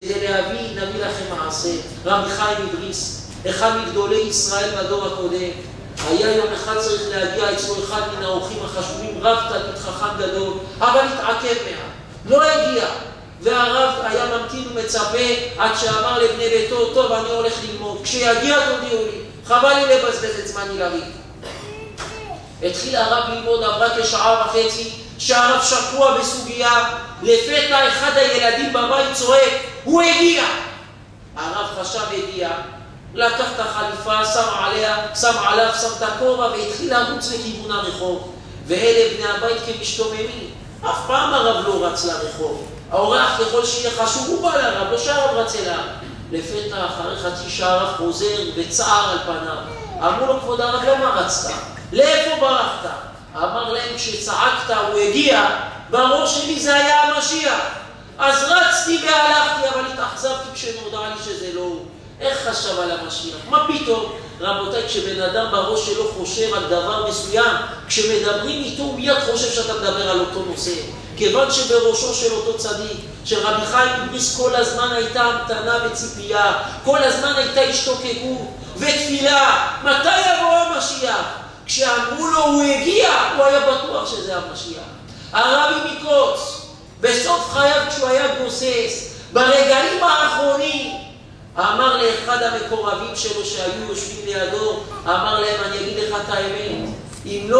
כדי נביא לכם מעשה. רבי חיים מבריסק, אחד מגדולי ישראל בדור הקודם, היה יום אחד צריך להגיע אצלו אחד מן האורחים החשובים, רב תלמיד חכם גדול, אבל התעכב מעט, לא הגיע. והרב היה ממתין ומצפה עד שאמר לבני ביתו, טוב, אני הולך ללמוד, כשיגיע תודיעו לי, חבל לי לבזבז את זמני לריב. התחיל הרב ללמוד, עברה כשעה וחצי, שהרב שקוע בסוגיה, לפתע אחד הילדים בבית צועק, הוא הגיע. הרב חשב הגיע, לקח את החליפה, שם עליו את הכובע והתחיל לרוץ לכיוון הרחוב. ואלה בני הבית כמשתוממים, אף פעם הרב לא רץ לרחוב. האורח ככל שיהיה חשוב הוא בא לרב, לא שהרב רץ אליו. לפתע אחרי חצי שעה הרב חוזר בצער על פניו. אמרו לו, כבוד הרב, למה רצת? לאיפה ברחת? אמר להם, כשצעקת הוא הגיע, בראש שלי זה היה המשיח. אז רצתי והלכתי, אבל התאכזבתי כשנודע לי שזה לא הוא. איך חשב על המשיח? מה פתאום? רבותיי, כשבן אדם בראש שלו חושב על דבר מסוים, כשמדברים איתו הוא מיד חושב שאתה מדבר על אותו נושא. כיוון שבראשו של אותו צדיק, של רבי חיים מבריסק, כל הזמן הייתה המתנה וציפייה, כל הזמן הייתה השתוקקות ותפילה. מתי יבוא המשיח? כשאמרו לו הוא הגיע, הוא היה בטוח שזה המשיח. הרבי מקוץ, בסוף חייו כשהוא היה גוסס, ברגעים האחרונים, אמר לאחד המקורבים שלו שהיו יושבים לידו, אמר להם, אני אגיד לך את האמת, אם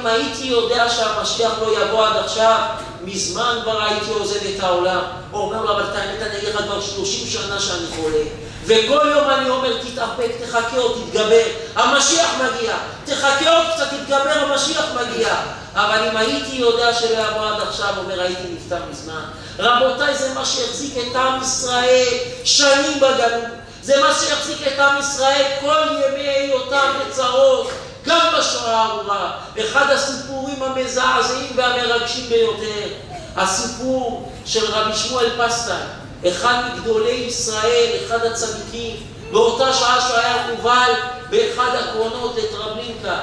הייתי יודע שהמשיח לא יבוא עד עכשיו, מזמן כבר הייתי עוזב את העולם. הוא אומר לו, אבל את האמת, אני אגיד לך כבר 30 שנה שאני חולה, וכל יום אני אומר, תתאפק, תחכה עוד, תתגבר, המשיח מגיע, תחכה עוד קצת, תתגבר, המשיח מגיע. אבל אם הייתי יודע שלא יבוא עד עכשיו, אומר, הייתי נפטר מזמן. רבותיי, זה מה שהחזיק את עם ישראל שנים בגלות. זה מה שהחזיק את עם ישראל כל ימי היותם בצרות, גם בשואה הארורה. אחד הסיפורים המזעזעים והמרגשים ביותר, הסיפור של רבי שמואל פסטן, אחד מגדולי ישראל, אחד הצדיקים, באותה שעה שהיה מובל באחד הקרונות לטרבלינקה.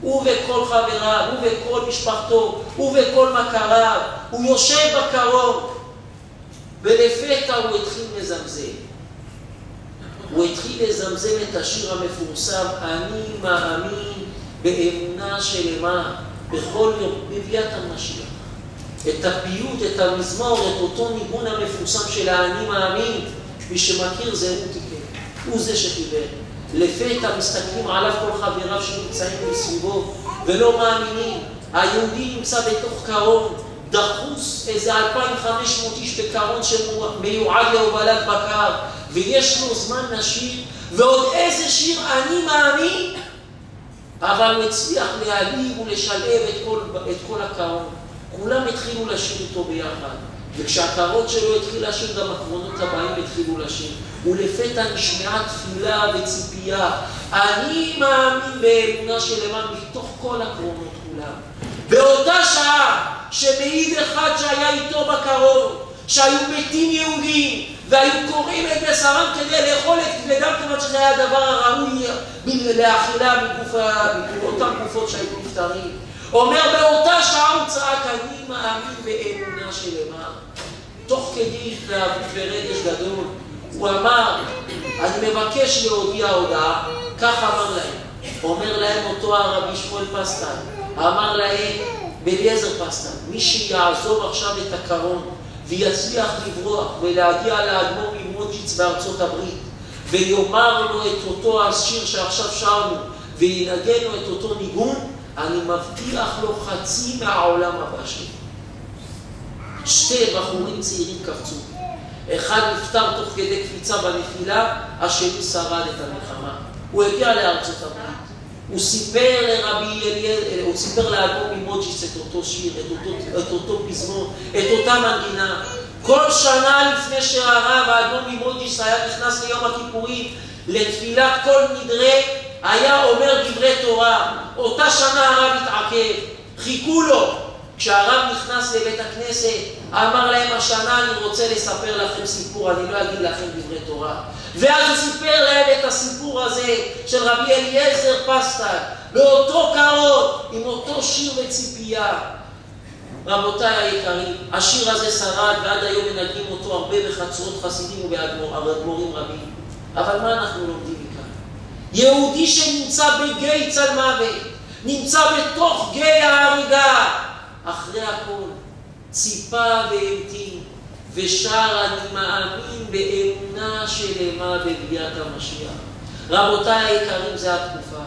הוא וכל חבריו, הוא וכל משפחתו, הוא וכל מכריו, הוא יושב בקרון, ולפתע הוא התחיל לזמזם. הוא התחיל לזמזם את השיר המפורסם, אני מאמין באמונה שלמה, בכל יום, בביאת המשיח. את הפיוט, את המזמור, את אותו ניגון המפורסם של האני מאמין, מי שמכיר זה הוא תיקן, הוא זה שחיבר. לפתע מסתכלים עליו כל חבריו שנמצאים מסביבו ולא מאמינים. היהודי נמצא בתוך קרון, דחוס איזה 2,500 איש בקרון שמיועד להובלת בקר, ויש לו זמן לשיר, ועוד איזה שיר אני מאמין, אבל הוא הצליח להעליב ולשלב את כל הקרון. כולם התחילו לשיר איתו ביחד, וכשהקרון שלו התחיל לשיר, גם הקרונות הבאים התחילו לשיר. ולפתע נשמעה תפילה וציפייה, אני מאמין באמונה שלמה, מתוך כל הקרונות כולם. באותה שעה שמעיד אחד שהיה איתו בקרון, שהיו מתים יהודים והיו קוראים את בשרם כדי לאכול את כבדם, כיוון שזה היה הדבר הראוי לאכילה מאותן גופות שהיו נפטרים. אומר באותה שעה הוא צעק, אני מאמין באמונה שלמה. תוך כדי התלהבות ורגש גדול הוא אמר, אני מבקש להודיע הודעה. כך אמר להם. אומר להם אותו הרבי שמואל פסטן, אמר להם בליעזר פסטן, מי שיעזוב עכשיו את הקרון ויצליח לברוח ולהגיע לאדמו"ר ממוג'יץ בארצות הברית ויאמר לו את אותו השיר שעכשיו שרנו וינגן לו את אותו ניגון, אני מבטיח לו חצי מהעולם הבא שלי. שתי בחורים צעירים קפצו, אחד נפטר תוך כדי קפיצה בנפילה, השני שרד את המלחמה. הוא הגיע לארצות הברית, הוא סיפר לאדמו"ר ממוג'יץ את אותו שיר, את אותו פזמון, את אותה מנגינה. כל שנה לפני שהרב האדמו"ר ממוג'יץ היה נכנס ליום הכיפורים לתפילת כל נדרי, היה אומר דברי תורה. אותה שנה הרב התעכב, חיכו לו. כשהרב נכנס לבית הכנסת, אמר להם, השנה אני רוצה לספר לכם סיפור, אני לא אגיד לכם דברי תורה. ואז הוא סיפר להם את הסיפור הזה של רבי אליעזר פסטן, באותו קרון, עם אותו שיר וציפייה. רבותיי היקרים, השיר הזה שרד ועד היום מנגנים אותו הרבה בחצרות חסידים ובאדמו"רים רבים. אבל מה אנחנו לומדים מכאן? יהודי שנמצא בגיא צל מוות, נמצא בתוך גיא ההריגה, אחרי הכל ציפה והמתין ושר אני מאמין באמונה שלמה בביאת המשיח. רבותיי היקרים, זה התקופה,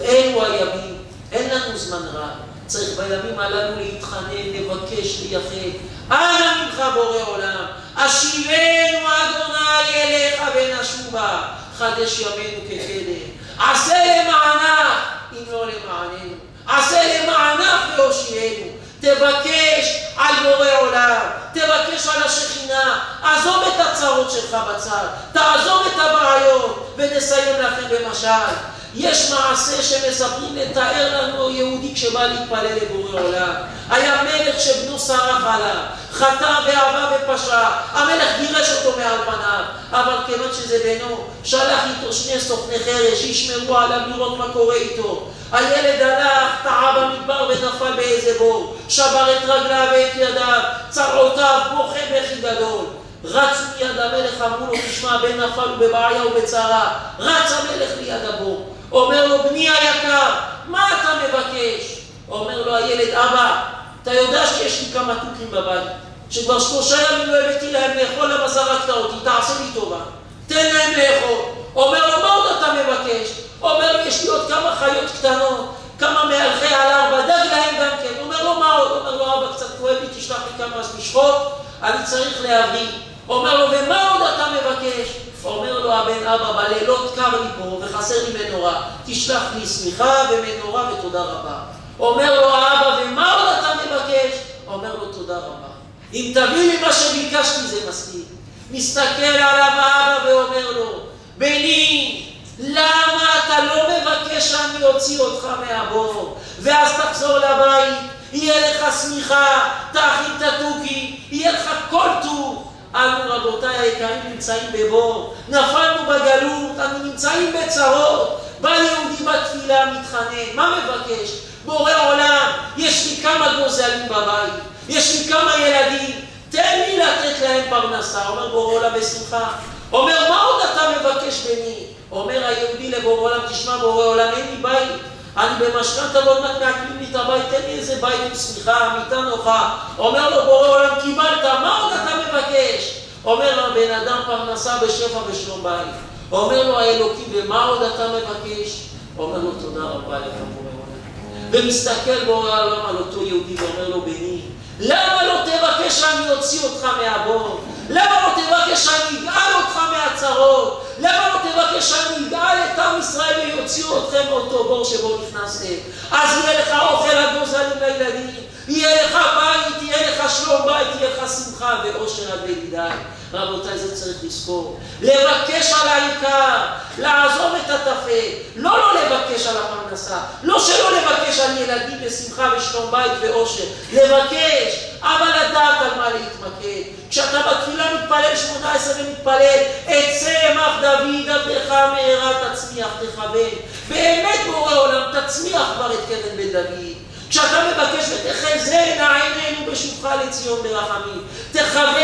אלו הימים, אין לנו זמן רב, צריך בימים הללו להתחנן, לבקש, לייחד. אנא ממך בורא עולם, השיבנו אדוני אליך ונשובה, חדש ימינו כקדם. עשה למענך אם לא למעננו, עשה למענך והושיענו. תבקש על בורא עולם, תבקש על השכינה, עזוב את הצרות שלך בצד, תעזוב את הבעיות, ונסיים לכם במשל. יש מעשה שמספרים לתאר לנו יהודי כשבא להתפלל לבורא עולם. היה מלך שבנו שרף עליו, חטא ועבה ופשע, המלך גירש אותו מעל פניו, אבל כיוון שזה בנו, שלח איתו 2 סוכני חרש שישמרו עליו לראות מה קורה איתו. הילד הלך, טעה במדבר ונפל באיזה בור, שבר את רגליו ואת ידיו, צרעותיו, בוכה בכי גדול. רץ מיד המלך, אמרו לו, תשמע, הבן נפל בבעיה ובצרה. רץ המלך ליד הבור, אומר לו, בני היקר, מה אתה מבקש? אומר לו הילד, אבא, אתה יודע שיש לי כמה תוכים בבית, שכבר 3 ימים לא הבאתי להם לאכול, למה זרקת אותי, תעשה לי טובה, תן להם לאכול. אומר לו, מה עוד אתה מבקש? אומר לו, יש לי עוד כמה חיות קטנות, כמה מהלכי על 4, דג להם גם כן. אומר לו, מה עוד? אומר לו, אבא, קצת כואב לי, תשלח לי כמה משחות, אני צריך להבריא. אומר לו, ומה עוד אתה מבקש? אומר לו הבן, אבא, בלילות קר לי פה וחסר לי מנורה, תשלח לי שמיכה ומנורה ותודה רבה. אומר לו האבא, ומה עוד אתה מבקש? אומר לו, תודה רבה. אם תביא לי מה שביקשתי זה מספיק. מסתכל עליו האבא ואומר לו, בני, למה אתה לא מבקש שאני אוציא אותך מהבור? ואז תחזור לבית, יהיה לך שמיכה, תאכיל את התוכי, יהיה לך כל טוב. אנו רבותיי היקרים נמצאים בבור, נפלנו בגלות, אנו נמצאים בצרות. בא יהודי בתפילה מתחנן, מה מבקש? בורא עולם, יש לי כמה גוזלים בבית, יש לי כמה ילדים, תן לי לתת להם פרנסה. אומר בורא עולם בשמחה. אומר, מה עוד אתה מבקש בני? אומר היהודי לבורא עולם, תשמע בורא עולם, אין לי בית, אני במשכנתא ועוד מעט מעקלים לי את הבית, תן לי איזה בית עם שמיכה, מיטה נוחה. אומר לו בורא עולם, קיבלת, מה עוד אתה מבקש? אומר לו, בן אדם פרנסה בשפע ושלום בית. אומר לו האלוקים, ומה עוד אתה מבקש? אומר לו, תודה רבה לך בורא עולם. ומסתכל בורא עולם על אותו יהודי ואומר לו, בני, למה לא תבקש שאני אוציא אותך מהבור? למה לא תבקש שאני אגאל אותך מהצרות? למה לא תבקש שאני אגאל את עם ישראל ויוציאו אתכם מאותו בור שבו נכנסתם? אז יהיה לך אוכל הגוזלים לילדים, יהיה לך בית, יהיה לך שלום בית, יהיה לך שמחה ואושר עד בלי די. רבותיי, זה צריך לזכור. לבקש על העיקר, לעזוב את התפל, לא לבקש על הפרנסה, לא שלא לבקש על ילדים בשמחה ושלום בית ואושר, לבקש, אבל לדעת על מה להתמקד. כשאתה בתפילה מתפלל 18 ומתפלל, אצא עמך דוד עבדך מהרה תצמיח תכוון. באמת בורא עולם, תצמיח כבר את קרן בן דוד. כשאתה מבקש ותחזינה עינינו בשובך לציון ברחמים, תכוון,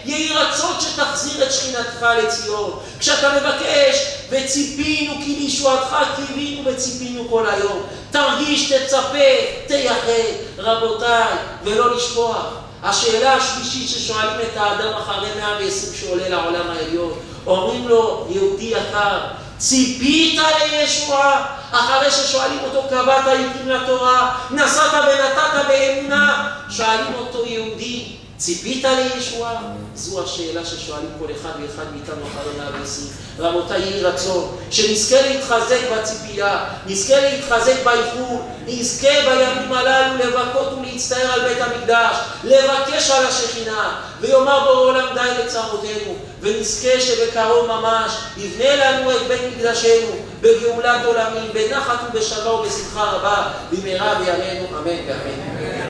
יהי רצון שתחזיר את שכינתך לציון. כשאתה מבקש וציפינו כי לישועתך קיווינו וציפינו כל היום, תרגיש, תצפה, תייחד. רבותיי, ולא לשכוח, השאלה השלישית ששואלים את האדם אחרי 120 שעולה לעולם העליון, אומרים לו, יהודי יקר, ציפית לישועה? אחרי ששואלים אותו, קבעת עיתים לתורה, נסעת ונתת באמונה, שואלים אותו, יהודי, ציפית לישועה? זו השאלה ששואלים כל אחד ואחד מאיתנו אחרי 120. רבותיי, יהי רצון שנזכה להתחזק בציפייה, נזכה להתחזק באיחור, נזכה בימים הללו לבכות ולהצטער על בית המקדש, לבקש על השכינה, ויאמר בורא עולם די לצרותינו, ונזכה שבקרוב ממש יבנה לנו את בית מקדשנו בגאולת עולמים, בנחת ובשלווה ובשמחה רבה, במהרה בימינו, אמן ואמן.